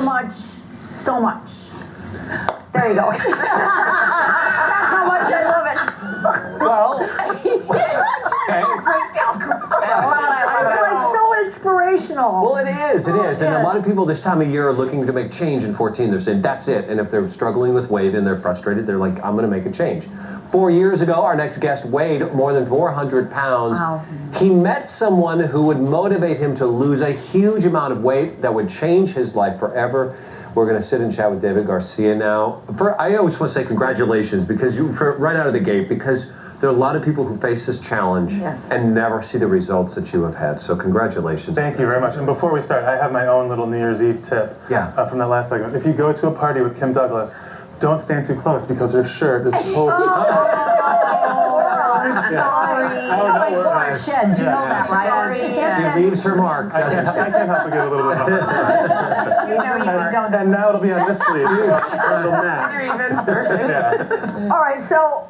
much, so much. There you go. That's how much I love it. Well, It's like so inspirational. well, it is. And Yes. a lot of people this time of year are looking to make change in 14. They're saying, that's it. And if they're struggling with weight and they're frustrated, they're like, I'm going to make a change. 4 years ago, our next guest weighed more than 400 pounds. Wow. He met someone who would motivate him to lose a huge amount of weight that would change his life forever. We're going to sit and chat with David Garcia now. I always want to say congratulations, because right out of the gate, because there are a lot of people who face this challenge and never see the results that you have had. So congratulations. Thank you very much. And before we start, I have my own little New Year's Eve tip from that last segment. If you go to a party with Kim Douglas, don't stand too close, because her shirt is totally... Sorry. Like sheds, you know that, right? She leaves her mark. I can't help but get a little bit of and now it'll be on this sleeve. All right, so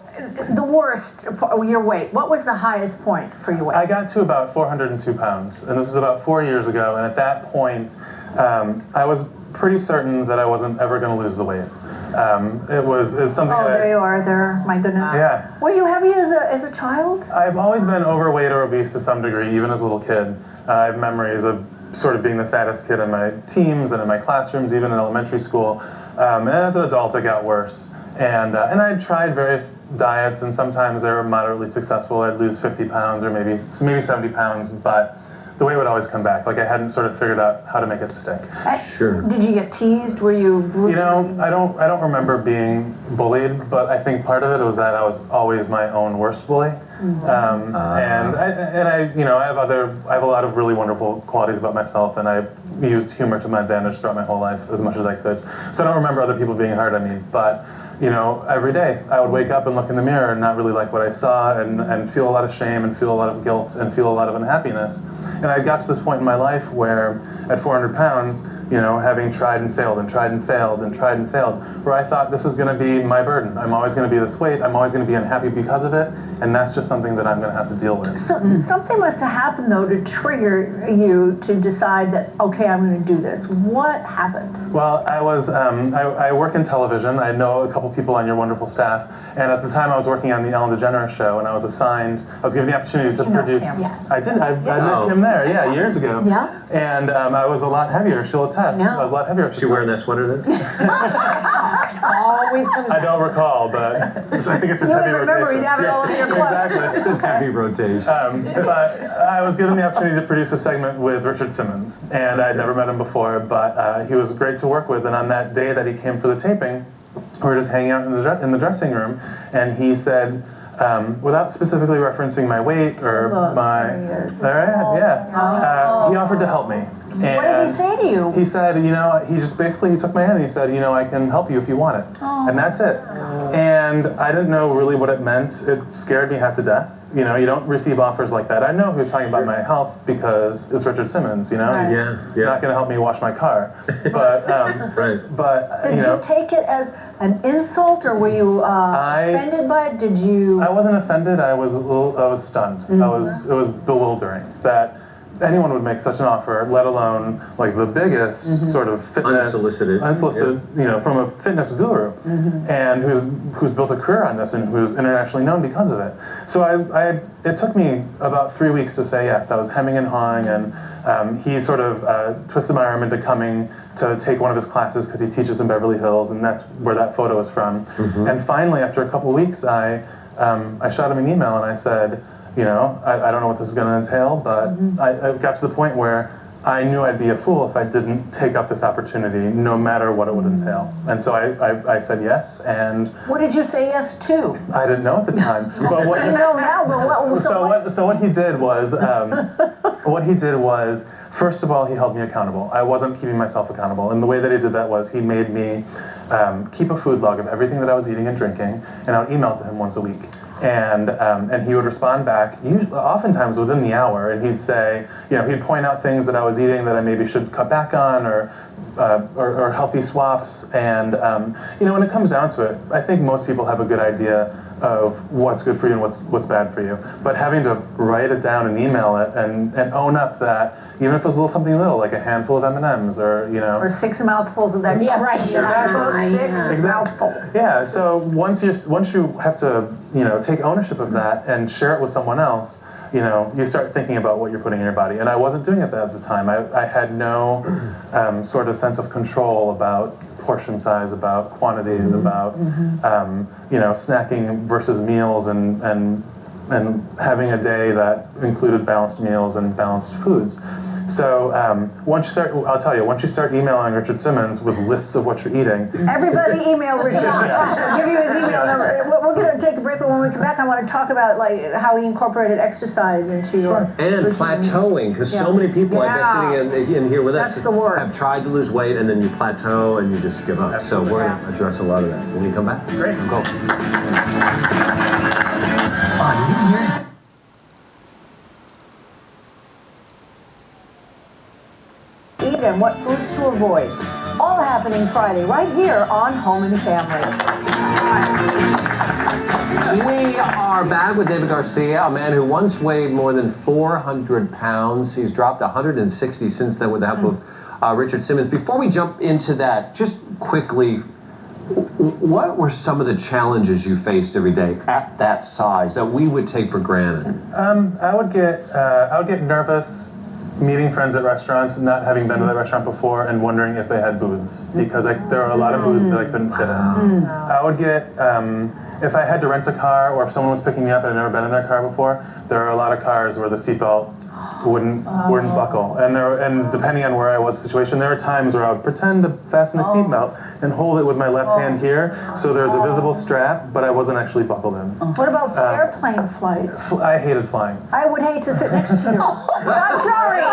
the worst, your weight. What was the highest point for your weight? I got to about 402 pounds, and this was about 4 years ago, and at that point, I was pretty certain that I wasn't ever going to lose the weight. It's something that... there you are there, my goodness. Yeah. Were you heavy as a child? I've always been overweight or obese to some degree, even as a little kid. I have memories of sort of being the fattest kid in my teams and in my classrooms, even in elementary school. And as an adult, it got worse. And I tried various diets, and sometimes they were moderately successful. I'd lose 50 pounds or maybe 70 pounds, but the weight would always come back. Like I hadn't sort of figured out how to make it stick. Sure. Did you get teased? Were you... You know, I don't remember being bullied, but I think part of it was that I was always my own worst bully. And I have a lot of really wonderful qualities about myself, and I used humor to my advantage throughout my whole life as much as I could. So I don't remember other people being hard on me, but you know, every day I would wake up and look in the mirror and not really like what I saw, and feel a lot of shame and feel a lot of guilt and feel a lot of unhappiness. And I got to this point in my life where at 400 pounds, you know, having tried and failed and tried and failed and tried and failed, where I thought this is going to be my burden. I'm always going to be this weight. I'm always going to be unhappy because of it, and that's just something that I'm going to have to deal with. So something must have happened, though, to trigger you to decide that, okay, I'm going to do this. What happened? Well, I was, I work in television. I know a couple people on your wonderful staff, and at the time I was working on the Ellen DeGeneres show, and I was given the opportunity to produce. I did. I met Kim there, years ago. Yeah. And I was a lot heavier. She'll attest. Yeah. A lot heavier. Is she wearing that sweater then? Always comes I don't recall, but I think it's a heavy rotation. remember, you'd have it all over your clothes. Exactly. Heavy rotation. But I was given the opportunity to produce a segment with Richard Simmons, and I'd never met him before, but he was great to work with. And on that day that he came for the taping, we were just hanging out in the dressing room, and he said, without specifically referencing my weight or he offered to help me. And what did he say to you? He said, you know, he took my hand and he said, you know, I can help you if you want it. And that's it. And I didn't know really what it meant. It scared me half to death. You know, you don't receive offers like that. I know he was talking about my health because it's Richard Simmons, you know? Right. He's not going to help me wash my car. But, Did you take it as an insult, or were you offended by it? Did you... I wasn't offended. I was stunned. It was bewildering that anyone would make such an offer, let alone like the biggest sort of fitness, unsolicited, you know, from a fitness guru, and who's built a career on this and who's internationally known because of it. So it took me about 3 weeks to say yes. I was hemming and hawing, and he sort of twisted my arm into coming to take one of his classes because he teaches in Beverly Hills, and that's where that photo is from. And finally, after a couple of weeks, I shot him an email and I said, you know, I don't know what this is going to entail, but I got to the point where I knew I'd be a fool if I didn't take up this opportunity, no matter what it would entail. And so I said yes, and... What did you say yes to? I didn't know at the time. But what, you know now, but so what he did was, first of all, he held me accountable. I wasn't keeping myself accountable, and the way that he did that was he made me keep a food log of everything that I was eating and drinking, and I would email to him once a week. And he would respond back, oftentimes within the hour, and he'd say, you know, he'd point out things that I was eating that I maybe should cut back on, or healthy swaps. And you know, when it comes down to it, I think most people have a good idea of what's good for you and what's bad for you. But having to write it down and email it and own up that, even if it was something little, like a handful of M&Ms or, you know. Or 6 mouthfuls of that. Yeah, right. Six mouthfuls. Yeah, so once you have to, you know, take ownership of that and share it with someone else, you know, you start thinking about what you're putting in your body. And I wasn't doing it at the time. I had no sort of sense of control about portion size, about quantities, about you know, snacking versus meals, and having a day that included balanced meals and balanced foods. So once you start, I'll tell you, once you start emailing Richard Simmons with lists of what you're eating. Everybody email Richard. Give you his email number. We're going to take a break, but when we come back, I want to talk about like how he incorporated exercise into your and plateauing, because so many people I've been sitting in here with us have tried to lose weight, and then you plateau and you just give up. So we're going to address a lot of that when we come back. Great. Go. On New Year's eat and what foods to avoid. All happening Friday right here on Home and Family. We are back with David Garcia, a man who once weighed more than 400 pounds. He's dropped 160 since then with the help of Richard Simmons. Before we jump into that, just quickly, what were some of the challenges you faced every day at that size that we would take for granted? I would get nervous meeting friends at restaurants, not having been to that restaurant before, and wondering if they had booths, because there are a lot of booths that I couldn't fit in. I would get, if I had to rent a car, or if someone was picking me up and I'd never been in their car before, there are a lot of cars where the seatbelt wouldn't buckle, and depending on where I was in the situation, there were times where I would pretend to fasten a seatbelt and hold it with my left hand here, so there's a visible strap, but I wasn't actually buckled in. What about airplane flights? I hated flying. I would hate to sit next to you. I'm sorry,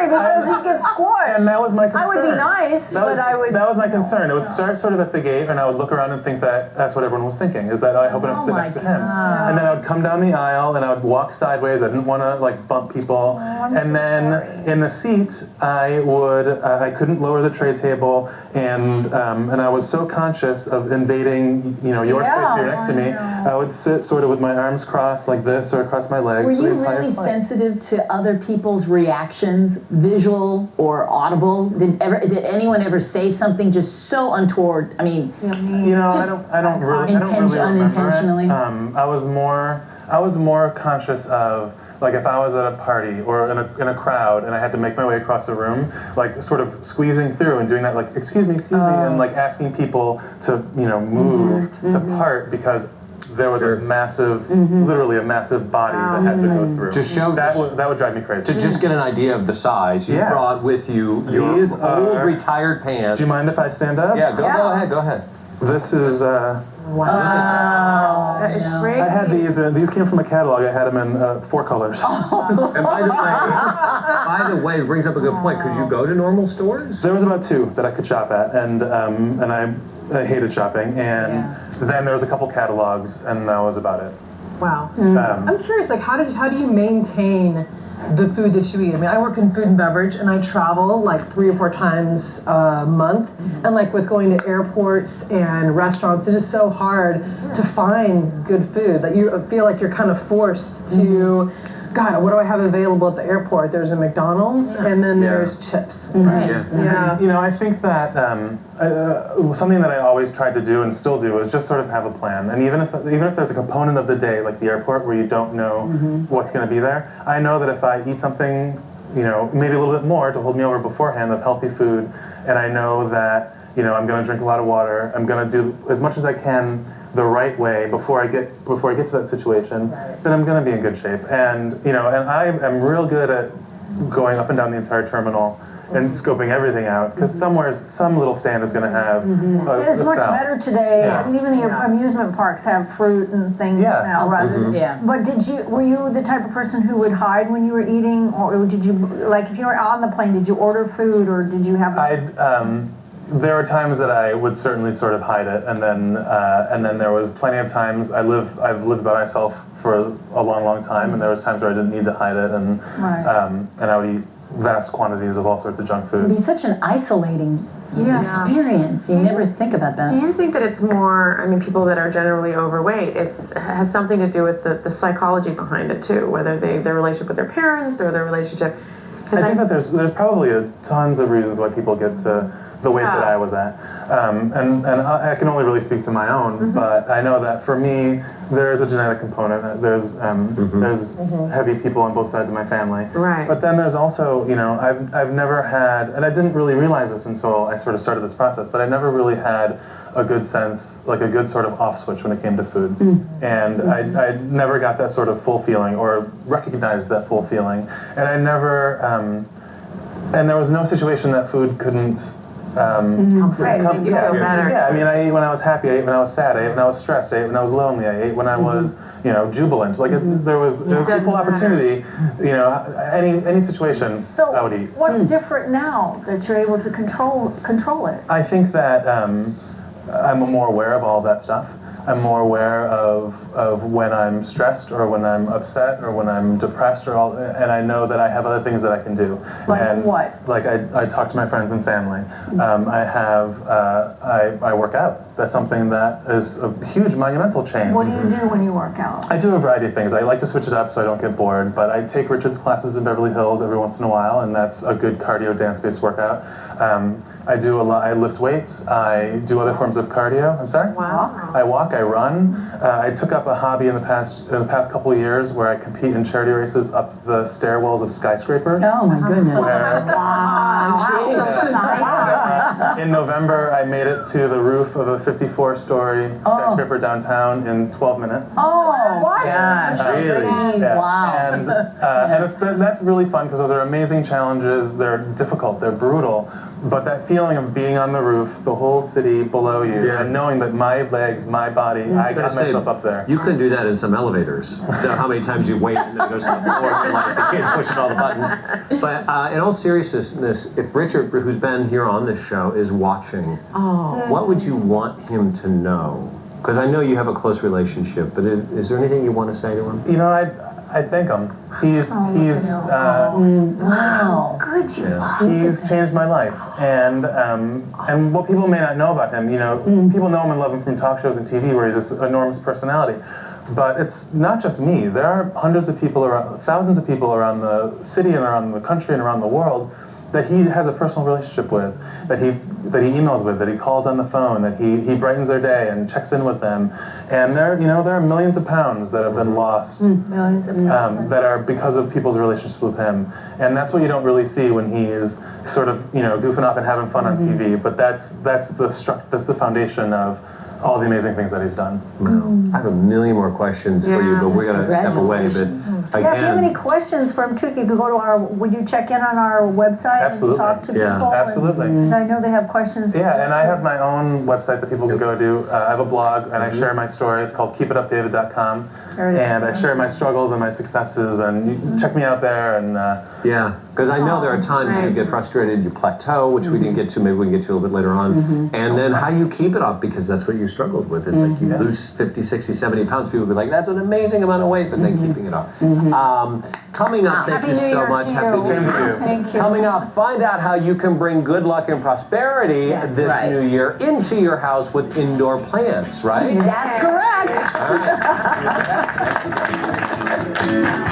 because you get squashed. And that was my concern. I would be nice, but I would. That was my concern. It would start sort of at the gate, and I would look around and think that that's what everyone was thinking, is that I hope I don't sit next to him. And then I would come down the aisle, and I would walk sideways. I didn't want to like bump people. And then in the seat, I couldn't lower the tray table, and I was so conscious of invading, you know, your space here next to me. I would sit sort of with my arms crossed like this, or across my legs. Were you really sensitive to other people's reactions, visual or audible? Did anyone ever say something just so untoward? I mean, you know, I don't really unintentionally. I was more conscious of, like, if I was at a party or in a crowd and I had to make my way across the room, like sort of squeezing through and doing that, like, excuse me, and like asking people to, you know, move, to part, because there was a massive, literally a massive body that had to go through. To show that would drive me crazy. To just get an idea of the size, you brought with you your old retired pants. Do you mind if I stand up? Yeah, go ahead. This is, Wow. That is crazy. I had these came from a catalog. I had them in 4 colors. And by the way, it brings up a good point. Could you go to normal stores? There was about 2 that I could shop at, and I hated shopping. And then there was a couple catalogs, and that was about it. Wow. I'm curious, like, how do you maintain the food that you eat? I mean, I work in food and beverage, and I travel like 3 or 4 times a month. And like with going to airports and restaurants, it's just so hard to find good food. Like, you feel like you're kind of forced to, God, what do I have available at the airport? There's a McDonald's, and then there's chips. Right. Yeah. You know, I think that something that I always tried to do and still do is just sort of have a plan. And even if there's a component of the day, like the airport, where you don't know what's going to be there, I know that if I eat something, you know, maybe a little bit more to hold me over beforehand of healthy food, and I know that, you know, I'm going to drink a lot of water, I'm going to do as much as I can the right way before I get to that situation, then I'm going to be in good shape. And, you know, and I am real good at going up and down the entire terminal and scoping everything out, because some little stand is going to have It's much better today. I mean, even the amusement parks have fruit and things now, rather than. But were you the type of person who would hide when you were eating, or did you, like, if you were on the plane, did you order food, or did you have? There are times that I would certainly sort of hide it, and then there was plenty of times I've lived by myself for a long time, and there was times where I didn't need to hide it, and I would eat vast quantities of all sorts of junk food. It'd be such an isolating experience. You never think about that. Do you think that it's more, I mean, people that are generally overweight, has something to do with the psychology behind it too, whether their relationship with their parents or their relationship? I think that there's probably tons of reasons why people get to the weight that I was at. And I can only really speak to my own, but I know that for me, there is a genetic component. There's heavy people on both sides of my family. Right. But then there's also, you know, I've never had, and I didn't really realize this until I sort of started this process, but I never really had a good sense, like a good sort of off switch when it came to food. And I never got that sort of full feeling or recognized that full feeling. And I never, and there was no situation that food couldn't Yeah, I mean, I ate when I was happy, I ate when I was sad, I ate when I was stressed, I ate when I was lonely, I ate when I was, you know, jubilant. Like there was equal opportunity, you know, any situation I would eat. What's different now that you're able to control it? I think that I'm more aware of all that stuff. I'm more aware of when I'm stressed or when I'm upset or when I'm depressed and I know that I have other things that I can do. Like what? Like I talk to my friends and family. I work out. That's something that is a huge monumental change. What do you do when you work out? I do a variety of things. I like to switch it up so I don't get bored, but I take Richard's classes in Beverly Hills every once in a while, and that's a good cardio dance-based workout. I do a lot. I lift weights. I do other forms of cardio. I'm sorry? Wow. I walk. I run. I took up a hobby in the past couple of years where I compete in charity races up the stairwells of skyscrapers. Oh my goodness! In November, I made it to the roof of a 54-story skyscraper downtown in 12 minutes. Oh, what? Gosh, really? Yeah. Wow. And that's really fun because those are amazing challenges. They're difficult. They're brutal. But that feeling of being on the roof, the whole city below you, and knowing that my legs, my body, I got myself up there. You couldn't do that in some elevators. You know how many times you wait and then it goes to the floor and like the kids pushing all the buttons. But in all seriousness, if Richard, who's been here on this show, is watching, what would you want him to know? Because I know you have a close relationship, but is there anything you want to say to him? You know, I'd thank him. He's Wow. Good you are. He's changed my life, and what people may not know about him, you know, people know him and love him from talk shows and TV where he's this enormous personality. But it's not just me. There are hundreds of people around, thousands of people around the city and around the country and around the world that he has a personal relationship with, that he emails with, that he calls on the phone, that he brightens their day and checks in with them. And there are millions of pounds that have been lost, Millions of pounds. that are because of people's relationships with him. And that's what you don't really see when he is sort of, you know, goofing off and having fun on TV. But that's the foundation of all the amazing things that he's done. I have a million more questions for you, but we're going to step away. But Yeah, if you have any questions for him too, if you could go to would you check in on our website Absolutely. and talk to people? Absolutely. Because I know they have questions. Yeah, and I have my own website that people can go to. I have a blog, and I share my story. It's called keepitupdavid.com. And I share my struggles and my successes, and you can check me out there. And yeah, because I know there are times you get frustrated, you plateau, which we didn't get to, maybe we can get to a little bit later on. And then how you keep it up, because that's what you struggled with. It's like you lose 50, 60, 70 pounds, people will be like, that's an amazing amount of weight, but then keeping it up. Coming up, thank you so much. Happy New Year. Thank you. Coming up, find out how you can bring good luck and prosperity this new year into your house with indoor plants, right? That's correct. All right.